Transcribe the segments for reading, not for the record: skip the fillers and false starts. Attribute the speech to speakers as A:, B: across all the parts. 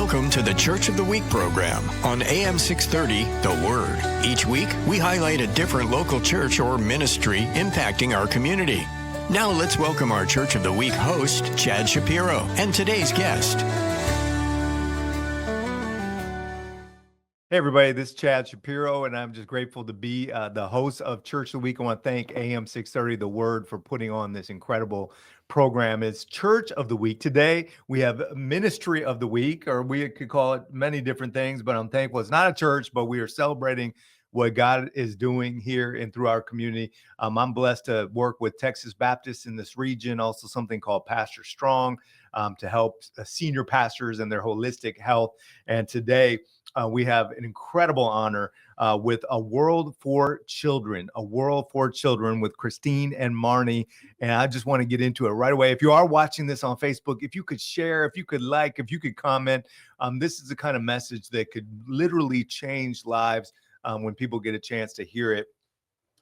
A: Welcome to the Church of the Week program on AM 630, The Word. Each week, we highlight a different local church or ministry impacting our community. Now let's welcome our Church of the Week host, Chad Schapiro, and today's guest.
B: Hey everybody, this is Chad Schapiro, and I'm just grateful to be the host of Church of the Week. I want to thank AM 630, The Word, for putting on this incredible program. It's Church of the Week. Today, we have Ministry of the Week, or we could call it many different things, but I'm thankful it's not a church, but we are celebrating what God is doing here and through our community. I'm blessed to work with Texas Baptists in this region, also something called Pastor Strong, to help senior pastors and their holistic health. And today, we have an incredible honor with A World for Children, with Christine and Marni. And I just want to get into it right away. If you are watching this on Facebook, if you could share, if you could like, if you could comment, this is the kind of message that could literally change lives when people get a chance to hear it.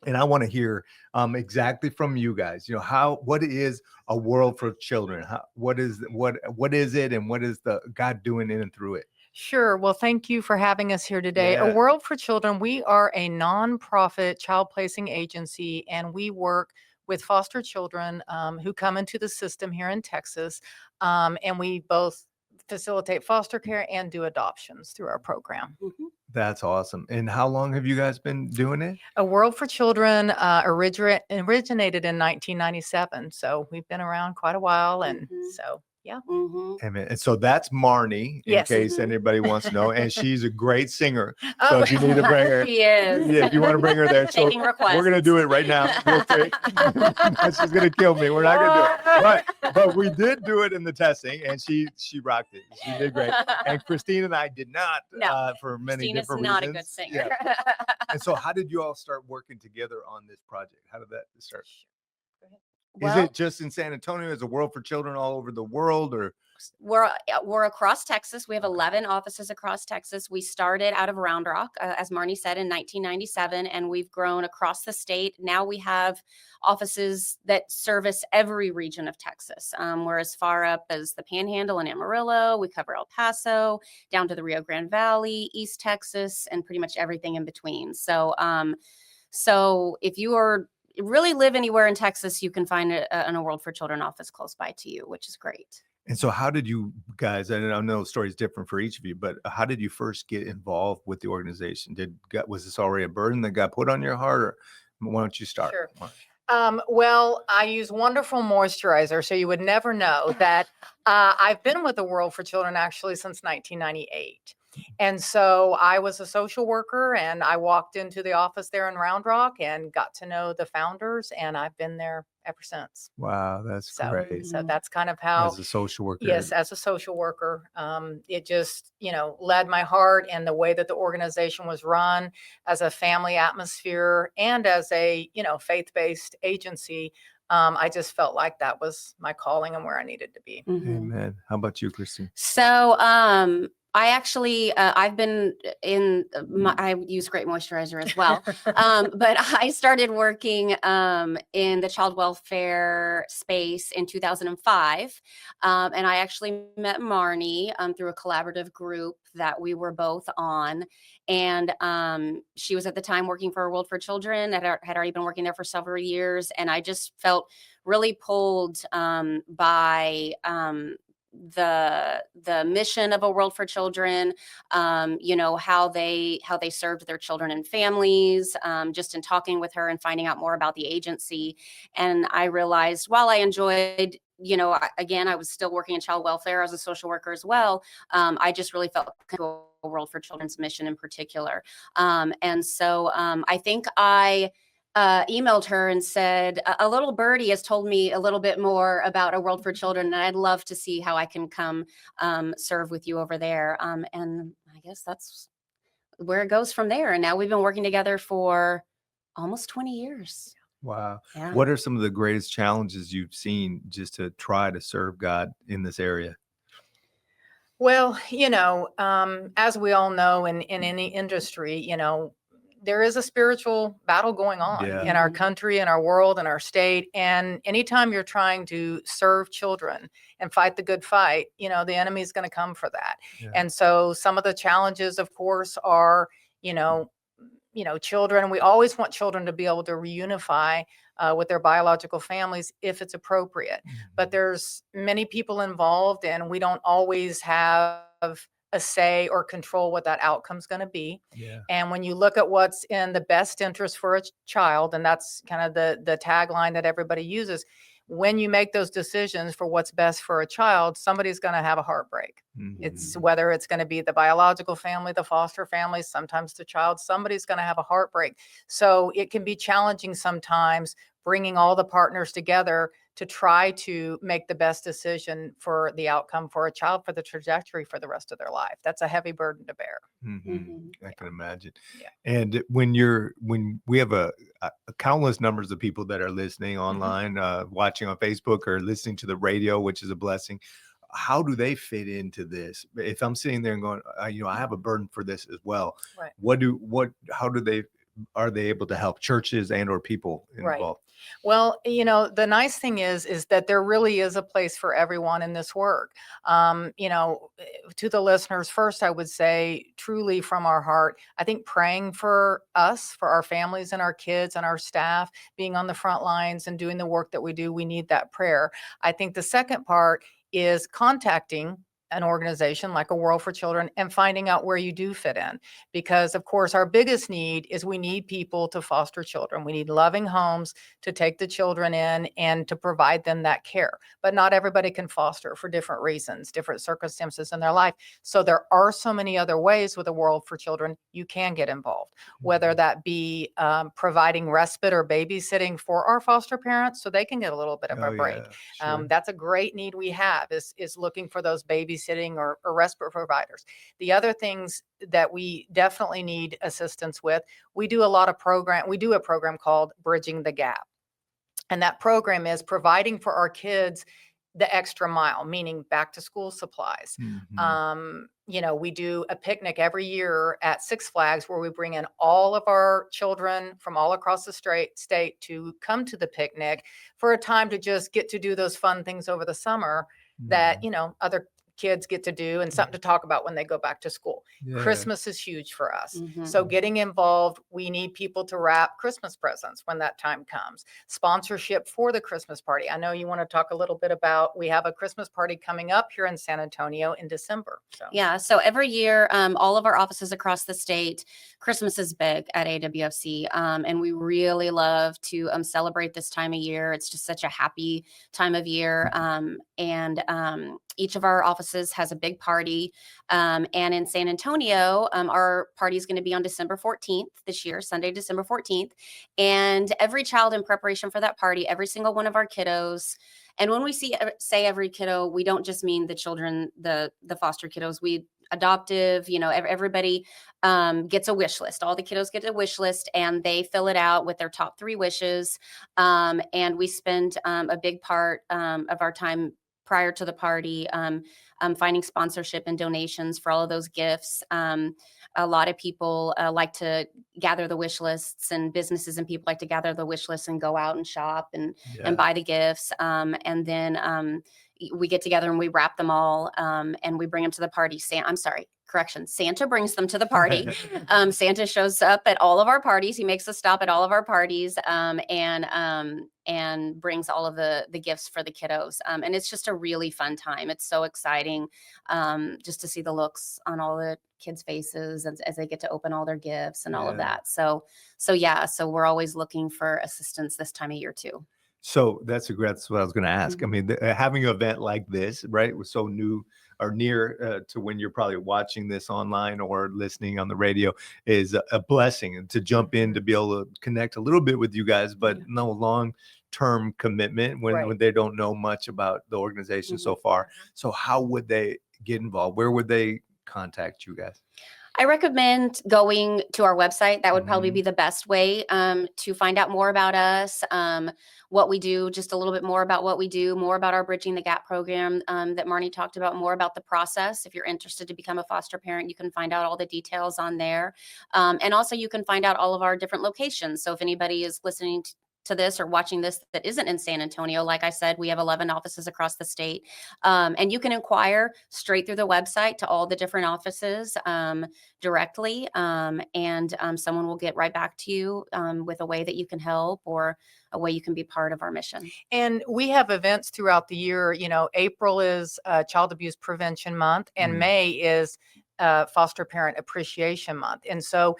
B: And I want to hear exactly from you guys. You know, what is A World for Children? What is it, and what is the God doing in and through it?
C: Sure. Well, thank you for having us here today.
B: Yeah.
C: A World for Children, we are a nonprofit child placing agency, and we work with foster children who come into the system here in Texas. And we both facilitate foster care and do adoptions through our program.
B: Mm-hmm. That's awesome. And how long have you guys been doing it?
C: A World for Children originated in 1997. So we've been around quite a while. And so, yeah.
B: Amen. And so that's Marni, in case anybody wants to know. And she's a great singer. So if you need to bring her.
D: She is.
B: Yeah, if you want to bring her there. So
D: Taking requests.
B: We're going to do it right now. Real quick. She's going to kill me. We're not going to do it. But we did do it in the testing, and she rocked it. She did great. And Christine and I did not for many
D: Christina's
B: different
D: not
B: reasons.
D: a good singer.
B: Yeah. And so how did you all start working together on this project? How did that start? Is it just in San Antonio? Is A World for Children all over the world, or?
D: We're across Texas. We have 11 offices across Texas. We started out of Round Rock, as Marni said, in 1997, and we've grown across the state. Now we have offices that service every region of Texas. We're as far up as the Panhandle and Amarillo. We cover El Paso, down to the Rio Grande Valley, East Texas, and pretty much everything in between. So if you really live anywhere in Texas, you can find an A World for Children office close by to you, which is great.
B: And so how did you guys, and I know the story is different for each of you, but how did you first get involved with the organization? Was this already a burden that got put on your heart, or why don't you start?
C: Sure. Well, I use wonderful moisturizer, so you would never know that I've been with the World for Children actually since 1998. And so I was a social worker, and I walked into the office there in Round Rock and got to know the founders, and I've been there ever since.
B: Wow, that's great.
C: So that's kind of how,
B: as a social worker.
C: Yes, as a social worker, it just, led my heart, and the way that the organization was run as a family atmosphere and as a, faith-based agency. I just felt like that was my calling and where I needed to be.
B: Amen. How about you, Christine?
D: So, I actually, I've been I use great moisturizer as well. But I started working in the child welfare space in 2005. And I actually met Marni through a collaborative group that we were both on. And she was at the time working for A World for Children, had already been working there for several years. And I just felt really pulled by the mission of A World for Children, how they served their children and families, just in talking with her and finding out more about the agency. And I realized while I enjoyed, again, I was still working in child welfare as a social worker as well. I just really felt A World for Children's mission in particular. And so I think I emailed her and said, a little birdie has told me a little bit more about A World for Children, and I'd love to see how I can come serve with you over there. And I guess that's where it goes from there. And now we've been working together for almost 20 years.
B: Wow.
D: Yeah.
B: What are some of the greatest challenges you've seen just to try to serve God in this area?
C: Well, as we all know in any industry, there is a spiritual battle going on
B: Yeah.
C: in our country, in our world, in our state. And anytime you're trying to serve children and fight the good fight, the enemy is going to come for that.
B: Yeah.
C: And so some of the challenges, of course, are, children. We always want children to be able to reunify with their biological families if it's appropriate. But there's many people involved, and we don't always have a say or control what that outcome's going to be.
B: Yeah.
C: And when you look at what's in the best interest for a child, and that's kind of the tagline that everybody uses, when you make those decisions for what's best for a child, somebody's going to have a heartbreak. It's whether it's going to be the biological family, the foster family, sometimes the child, somebody's going to have a heartbreak. So it can be challenging sometimes bringing all the partners together to try to make the best decision for the outcome for a child, for the trajectory for the rest of their life. That's a heavy burden to bear.
B: I can imagine.
C: Yeah.
B: And when we have a countless numbers of people that are listening online, watching on Facebook or listening to the radio, which is a blessing. How do they fit into this? If I'm sitting there and going, I have a burden for this as well.
C: Right.
B: Are they able to help churches and or people involved?
C: Right. Well, the nice thing is that there really is a place for everyone in this work. To the listeners, first, I would say truly from our heart, I think praying for us, for our families and our kids and our staff, being on the front lines and doing the work that we do, we need that prayer. I think the second part is contacting an organization like a World for Children and finding out where you do fit in. Because of course, our biggest need is we need people to foster children. We need loving homes to take the children in and to provide them that care. But not everybody can foster for different reasons, different circumstances in their life. So there are so many other ways with a World for Children you can get involved, whether that be providing respite or babysitting for our foster parents so they can get a little bit of a break.
B: Sure.
C: That's a great need we have is looking for those babysitting or respite providers. The other things that we definitely need assistance with, we do a program called Bridging the Gap. And that program is providing for our kids the extra mile, meaning back to school supplies. We do a picnic every year at Six Flags where we bring in all of our children from all across the state to come to the picnic for a time to just get to do those fun things over the summer that, other kids get to do and something to talk about when they go back to school.
B: Yeah.
C: Christmas is huge for us. So getting involved, we need people to wrap Christmas presents when that time comes. Sponsorship for the Christmas party. I know you want to talk a little bit about, we have a Christmas party coming up here in San Antonio in December.
D: So every year, all of our offices across the state, Christmas is big at AWFC. And we really love to celebrate this time of year. It's just such a happy time of year. Each of our offices has a big party. And in San Antonio, our party is going to be on December 14th this year, Sunday, December 14th. And every child in preparation for that party, every single one of our kiddos. And when we say every kiddo, we don't just mean the children, the foster kiddos. We adoptive, everybody gets a wish list. All the kiddos get a wish list and they fill it out with their top 3 wishes. And we spend a big part of our time prior to the party, finding sponsorship and donations for all of those gifts. A lot of people like to gather the wish lists, and businesses and people like to gather the wish lists and go out and shop and buy the gifts. And then we get together and we wrap them all and we bring them to the party. Santa brings them to the party. Santa shows up at all of our parties. He makes a stop at all of our parties and brings all of the gifts for the kiddos. And it's just a really fun time. It's so exciting just to see the looks on all the kids' faces as they get to open all their gifts and all of that. So we're always looking for assistance this time of year too.
B: So that's what I was going to ask. I mean, having an event like this, right, it was so new or near to when you're probably watching this online or listening on the radio is a blessing. And to jump in to be able to connect a little bit with you guys, but no long-term commitment when they don't know much about the organization so far. So how would they get involved? Where would they contact you guys?
D: I recommend going to our website. That would probably be the best way to find out more about us, what we do, just a little bit more about what we do, more about our Bridging the Gap program that Marni talked about, more about the process. If you're interested to become a foster parent, you can find out all the details on there. And also you can find out all of our different locations. So if anybody is listening to this or watching this that isn't in San Antonio, like I said, we have 11 offices across the state. And you can inquire straight through the website to all the different offices directly. And someone will get right back to you with a way that you can help or a way you can be part of our mission.
C: And we have events throughout the year. April is Child Abuse Prevention Month, and May is Foster Parent Appreciation Month. And so,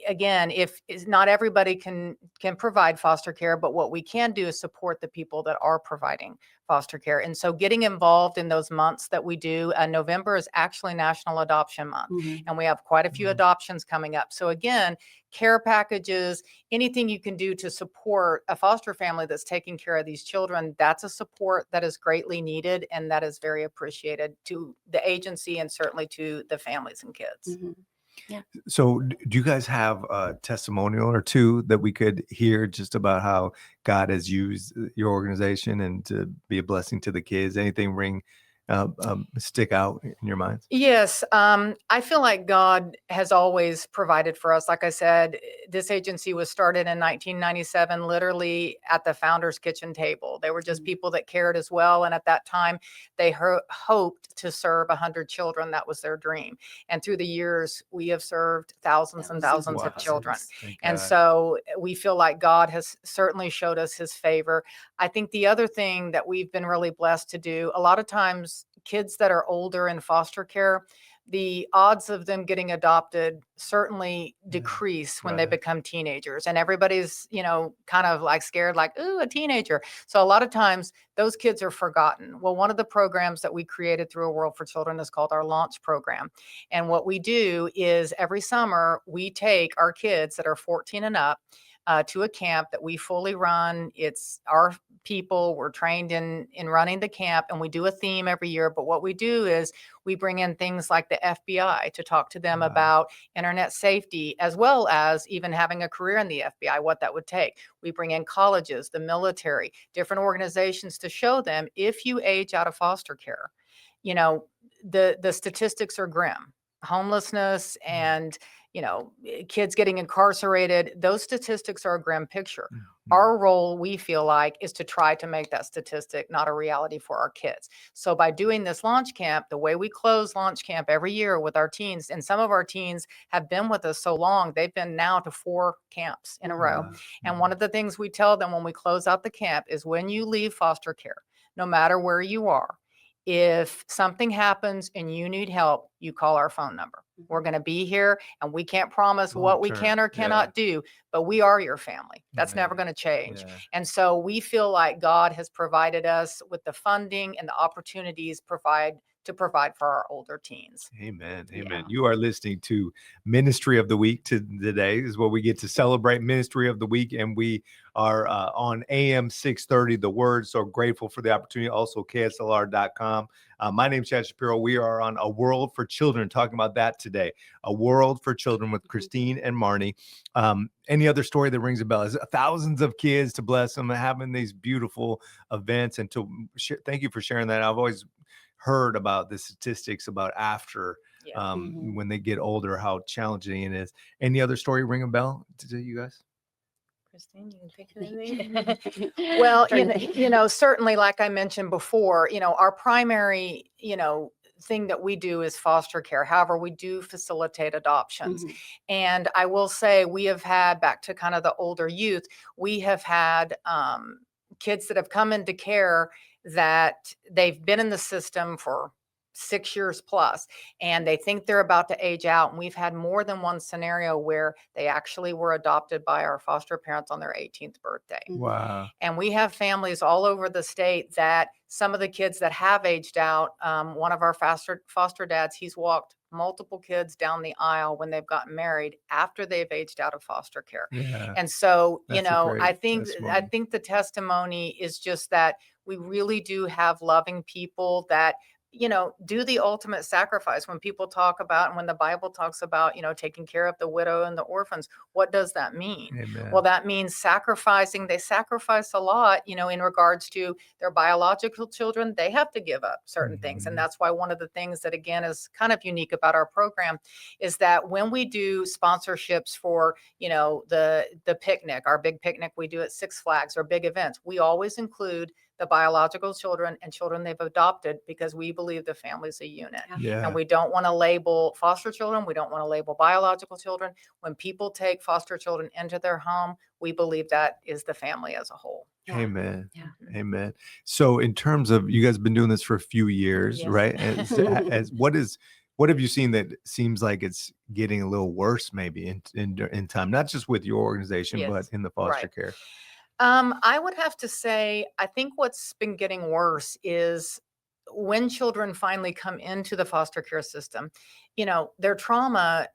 C: again, if not everybody can provide foster care, but what we can do is support the people that are providing foster care. And so getting involved in those months that we do, November is actually National Adoption Month, and we have quite a few adoptions coming up. So again, care packages, anything you can do to support a foster family that's taking care of these children, that's a support that is greatly needed and that is very appreciated to the agency and certainly to the families and kids.
D: Yeah.
B: So do you guys have a testimonial or two that we could hear just about how God has used your organization and to be a blessing to the kids? Anything stick out in your minds?
C: Yes. I feel like God has always provided for us. Like I said, this agency was started in 1997, literally at the founder's kitchen table. They were just people that cared as well. And at that time, they hoped to serve 100 children. That was their dream. And through the years, we have served thousands and thousands of children. And so we feel like God has certainly showed us his favor. I think the other thing that we've been really blessed to do, a lot of times, kids that are older in foster care, the odds of them getting adopted certainly decrease when they become teenagers. And everybody's, kind of like scared, like, ooh, a teenager. So a lot of times those kids are forgotten. Well, one of the programs that we created through A World for Children is called our Launch Program. And what we do is every summer we take our kids that are 14 and up to a camp that we fully run. It's our people. We're trained in running the camp, and we do a theme every year. But what we do is we bring in things like the FBI to talk to them about internet safety, as well as even having a career in the FBI, what that would take. We bring in colleges, the military, different organizations to show them if you age out of foster care, the statistics are grim. Homelessness and kids getting incarcerated, those statistics are a grim picture. Our role, we feel like, is to try to make that statistic not a reality for our kids. So by doing this launch camp, the way we close launch camp every year with our teens, and some of our teens have been with us so long, they've been now to 4 camps in a row. And one of the things we tell them when we close out the camp is when you leave foster care, no matter where you are, if something happens and you need help, you call our phone number. We're going to be here, and we can't promise what we can or cannot do, but we are your family. That's never going to change. And so we feel like God has provided us with the funding and the opportunities to provide for our older teens.
B: Amen. Amen. You are listening to Ministry of the Week today. This is where we get to celebrate Ministry of the Week, and we are on AM 630, The Word. So grateful for the opportunity. Also KSLR.com. My name is Chad Schapiro. We are on A World for Children, talking about that today. A World for Children with Christine and Marni. Any other story that rings a bell? Is thousands of kids, to bless them, having these beautiful events. And thank you for sharing that. I've always heard about the statistics about after when they get older, how challenging it is. Any other story ring a bell to you guys?
C: Christine, you can think of anything? Well, certainly, like I mentioned before, our primary, thing that we do is foster care. However, we do facilitate adoptions. And I will say we have had, back to kind of the older youth, we have had kids that have come into care that they've been in the system for 6 years plus, and they think they're about to age out. And we've had more than one scenario where they actually were adopted by our foster parents on their 18th birthday.
B: Wow.
C: And we have families all over the state that some of the kids that have aged out, one of our foster dads, he's walked multiple kids down the aisle when they've gotten married after they've aged out of foster care. And so, I think the testimony is just that we really do have loving people that do the ultimate sacrifice. When people talk about, and when the Bible talks about, taking care of the widow and the orphans, what does that mean?
B: Amen.
C: Well, that means sacrificing. They sacrifice a lot, in regards to their biological children. They have to give up certain things. And
B: Mhm.
C: that's why one of the things that, again, is kind of unique about our program is that when we do sponsorships for, the picnic, our big picnic we do at Six Flags, or big events, we always include the biological children and children they've adopted, because we believe the family's a unit.
B: Yeah.
C: And we don't want to label foster children. We don't want to label biological children. When people take foster children into their home, we believe that is the family as a whole.
D: Yeah.
B: Amen.
D: Yeah.
B: Amen. So in terms of, you guys have been doing this for a few years,
C: Yes.
B: right? As what have you seen that seems like it's getting a little worse maybe in time, not just with your organization, but
C: Yes.
B: in the foster
C: Right.
B: care?
C: I would have to say, I think what's been getting worse is when children finally come into the foster care system, their trauma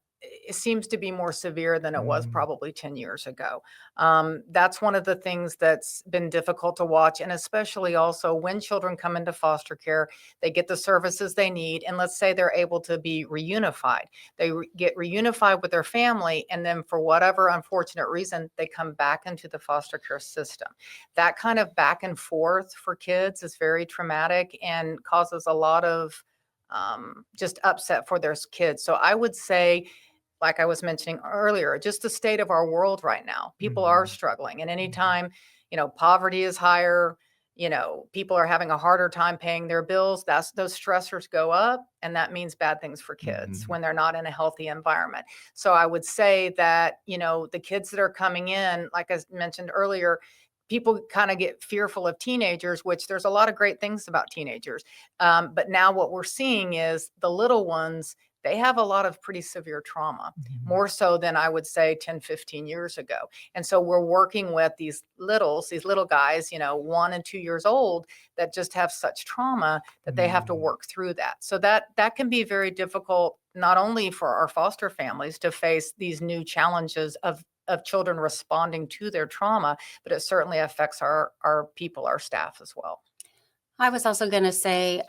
C: it seems to be more severe than it was
B: Mhm.
C: probably 10 years ago. That's one of the things that's been difficult to watch. And especially also when children come into foster care, they get the services they need. And let's say they're able to be reunified. They get reunified with their family. And then for whatever unfortunate reason, they come back into the foster care system. That kind of back and forth for kids is very traumatic and causes a lot of just upset for their kids. So I would say, like I was mentioning earlier, just the state of our world right now. People are
B: Mhm.
C: struggling. And anytime, poverty is higher, people are having a harder time paying their bills, those stressors go up. And that means bad things for kids
B: Mhm.
C: when they're not in a healthy environment. So I would say that, the kids that are coming in, like I mentioned earlier, people kind of get fearful of teenagers, which there's a lot of great things about teenagers. But now what we're seeing is the little ones, they have a lot of pretty severe trauma,
B: Mhm.
C: more so than I would say 10, 15 years ago. And so we're working with these little guys, 1 and 2 years old, that just have such trauma that they have to
B: Mhm.
C: work through that. So that can be very difficult, not only for our foster families to face these new challenges of children responding to their trauma, but it certainly affects our people, our staff as well.
D: I was also going to say,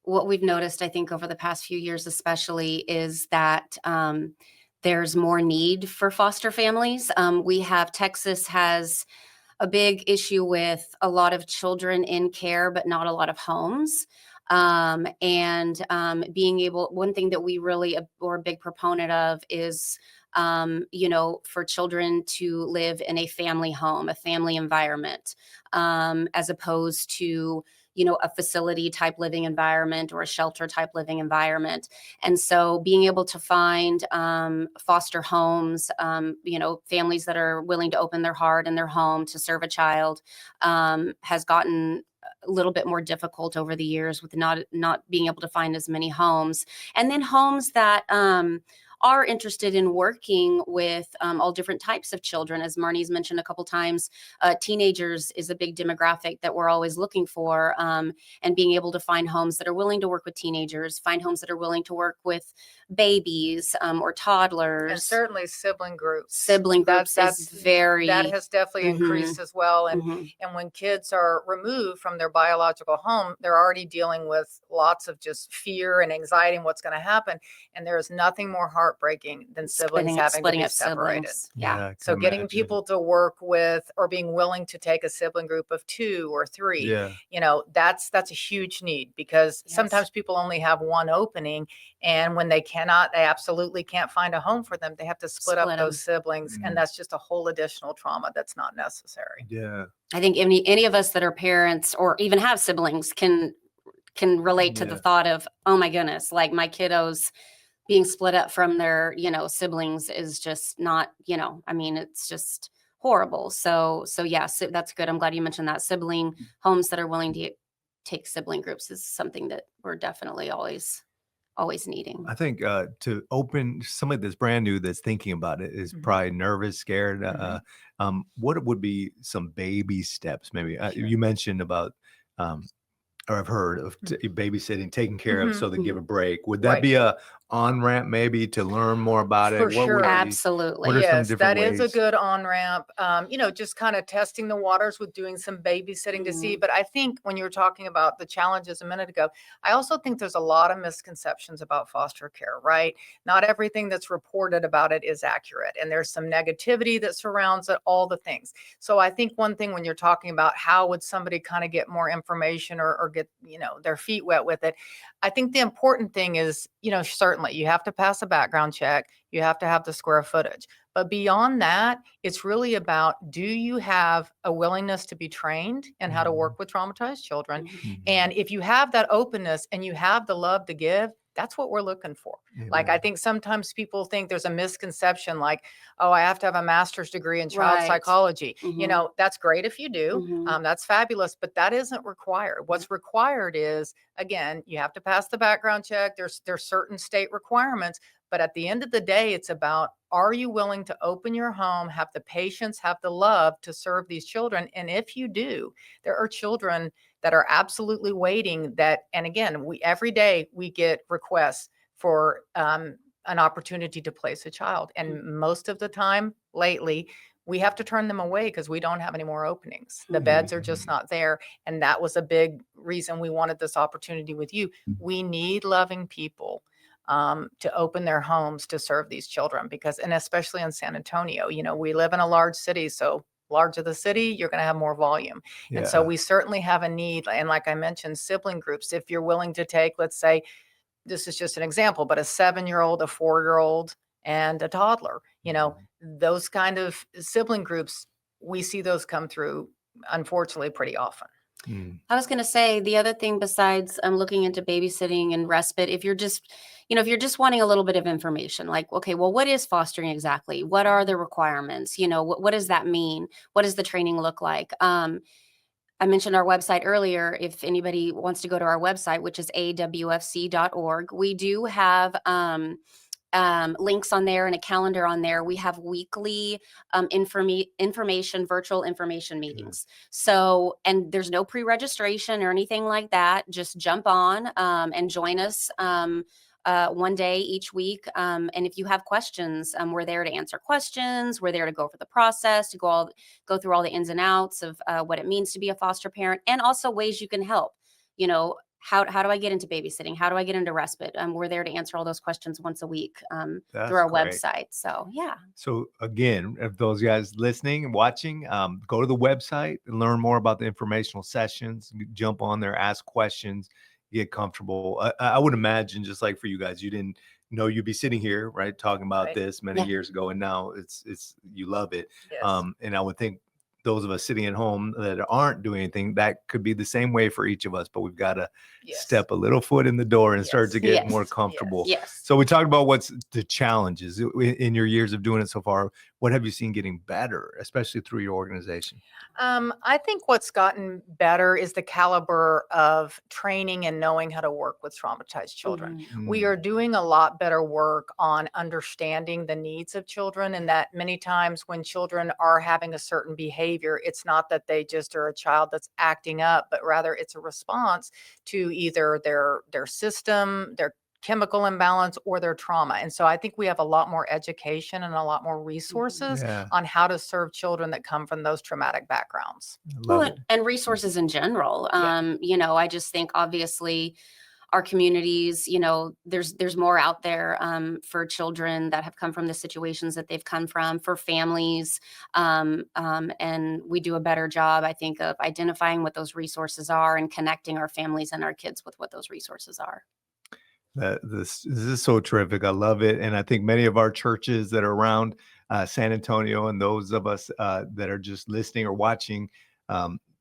D: what we've noticed, I think, over the past few years, especially, is that there's more need for foster families. Texas has a big issue with a lot of children in care, but not a lot of homes. One thing that we really are a big proponent of is, for children to live in a family home, a family environment, as opposed to, a facility type living environment or a shelter type living environment. And so being able to find foster homes, families that are willing to open their heart and their home to serve a child, has gotten a little bit more difficult over the years, with not being able to find as many homes. And then homes that are interested in working with all different types of children. As Marnie's mentioned a couple times, teenagers is a big demographic that we're always looking for, and being able to find homes that are willing to work with teenagers, find homes that are willing to work with babies or toddlers.
C: And certainly sibling groups.
D: Sibling groups is very...
C: That has definitely
D: Mhm.
C: increased as well. And
D: Mhm.
C: and when kids are removed from their biological home, they're already dealing with lots of just fear and anxiety and what's going to happen. And there is nothing more heartbreaking than siblings having to
D: Splitting
C: be
D: up
C: separated.
D: siblings. Yeah.
B: I
C: So
B: can
C: getting
B: imagine.
C: people to work with, or being willing to take a sibling group of 2 or 3,
B: Yeah.
C: that's a huge need, because
D: Yes.
C: sometimes people only have one opening. And when they absolutely can't find a home for them, they have to split up
D: Split
C: those
D: 'em.
C: siblings.
B: Mm.
C: And that's just a whole additional trauma that's not necessary.
B: Yeah.
D: I think any of us that are parents or even have siblings can relate to the
B: Yeah.
D: thought of, oh my goodness, like my kiddos being split up from their, siblings is just not, it's just horrible. So yes, that's good. I'm glad you mentioned that. Sibling homes that are willing to take sibling groups is something that we're definitely always needing.
B: I think to open somebody that's brand new that's thinking about it is
C: Mhm.
B: probably nervous, scared. What would be some baby steps? Maybe
C: Sure.
B: you mentioned about, or I've heard of babysitting, taking care of,
C: Mhm.
B: so they give a break. Would that
C: Right.
B: be a on-ramp maybe to learn more about it?
C: For
B: What would
C: sure.
B: be,
D: Absolutely.
B: what are some
C: Yes,
B: different
C: that is a
B: ways?
C: good on-ramp. Just kind of testing the waters with doing some babysitting to see.
D: Mhm.
C: But I think when you were talking about the challenges a minute ago, I also think there's a lot of misconceptions about foster care, right? Not everything that's reported about it is accurate, and there's some negativity that surrounds it, all the things. So I think one thing when you're talking about how would somebody kind of get more information or get, their feet wet with it, I think the important thing is, certainly you have to pass a background check. You have to have the square footage. But beyond that, it's really about, do you have a willingness to be trained in how to work with traumatized children?
D: Mhm.
B: Mhm.
C: And if you have that openness and you have the love to give, that's what we're looking for. Like, I
B: Amen.
C: think sometimes people think there's a misconception like, oh, I have to have a master's degree in child
D: Right.
C: psychology.
D: Mhm.
C: That's great if you do.
D: Mhm.
C: That's fabulous, but that isn't required. What's required is, again, you have to pass the background check. There's certain state requirements, but at the end of the day, it's about, are you willing to open your home, have the patience, have the love to serve these children? And if you do, there are children that are absolutely waiting that, and again, every day we get requests for an opportunity to place a child. And most of the time lately, we have to turn them away because we don't have any more openings. The
D: Mhm.
C: beds are just not there. And that was a big reason we wanted this opportunity with you. We need loving people to open their homes to serve these children because, and especially in San Antonio, we live in a large city. So larger the city, you're going to have more volume. And so
B: Yeah.
C: we certainly have a need. And like I mentioned, sibling groups, if you're willing to take, let's say, this is just an example, but a 7-year-old, a 4-year-old, and a toddler, those kind of sibling groups, we see those come through, unfortunately, pretty often.
B: Mm.
D: I was going to say the other thing besides looking into babysitting and respite, if you're just, if you're just wanting a little bit of information, like, okay, well, what is fostering exactly? What are the requirements? What does that mean? What does the training look like? I mentioned our website earlier. If anybody wants to go to our website, which is awfc.org, we do have links on there and a calendar on there. We have weekly virtual information meetings. So, and there's no pre-registration or anything like that. Just jump on and join us one day each week. And if you have questions, we're there to answer questions. We're there to go over the process, to go through all the ins and outs of what it means to be a foster parent, and also ways you can help. How do I get into babysitting? How do I get into respite? We're there to answer all those questions once a week through
B: That's
D: our
B: great.
D: website. So, yeah.
B: So again, if those guys listening and watching, go to the website and learn more about the informational sessions. Jump on there, ask questions, get comfortable. I would imagine, just like for you guys, you didn't know you'd be sitting here, right, talking about
C: Right.
B: this many
D: Yeah.
B: years ago, and now it's you love it.
C: Yes.
B: And I would think those of us sitting at home that aren't doing anything, that could be the same way for each of us, but we've got to
C: Yes.
B: step a little foot in the door and start to get
D: Yes.
B: more
D: Yes.
B: comfortable.
D: Yes.
B: So we talked about what's the challenges in your years of doing it so far. What have you seen getting better, especially through your organization?
C: I think what's gotten better is the caliber of training and knowing how to work with traumatized children.
D: Mhm.
C: We are doing a lot better work on understanding the needs of children, and that many times when children are having a certain behavior, it's not that they just are a child that's acting up, but rather it's a response to either their system, their chemical imbalance, or their trauma. And so I think we have a lot more education and a lot more resources
B: Yeah,
C: on how to serve children that come from those traumatic backgrounds.
B: I
D: Well,
B: love it.
D: and resources in general.
C: Yeah.
D: I just think obviously our communities, there's more out there for children that have come from the situations that they've come from, for families. And we do a better job, I think, of identifying what those resources are and connecting our families and our kids with what those resources are.
B: This is so terrific. I love it. And I think many of our churches that are around San Antonio, and those of us that are just listening or watching,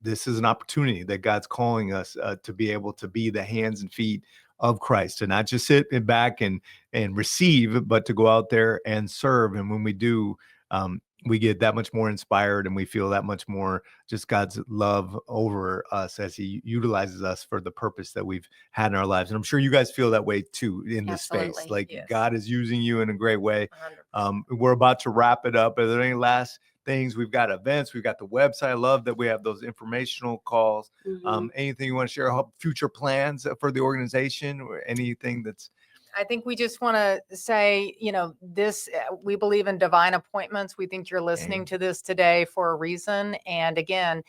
B: this is an opportunity that God's calling us to be able to be the hands and feet of Christ, to not just sit back and receive, but to go out there and serve. And when we do, we get that much more inspired, and we feel that much more just God's love over us as He utilizes us for the purpose that we've had in our lives. And I'm sure you guys feel that way too in this space.
D: Absolutely.
B: Like,
C: Yes.
B: God is using you in a great way.
C: 100%.
B: We're about to wrap it up. Are there any last things? We've got events, we've got the website. I love that we have those informational calls.
D: Mhm.
B: Anything you want to share? Future plans for the organization, or anything that's
C: I think we just want to say, this, we believe in divine appointments. We think you're listening to this today for a reason. And again,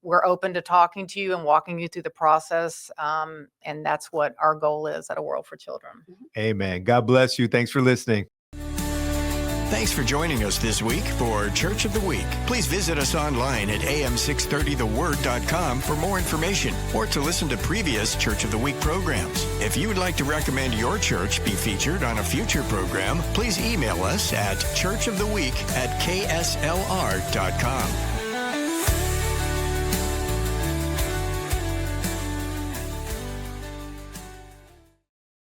C: we're open to talking to you and walking you through the process. And that's what our goal is at A World for Children.
B: Amen. God bless you. Thanks for listening.
A: Thanks for joining us this week for Church of the Week. Please visit us online at am630theword.com for more information or to listen to previous Church of the Week programs. If you would like to recommend your church be featured on a future program, please email us at churchoftheweek@kslr.com.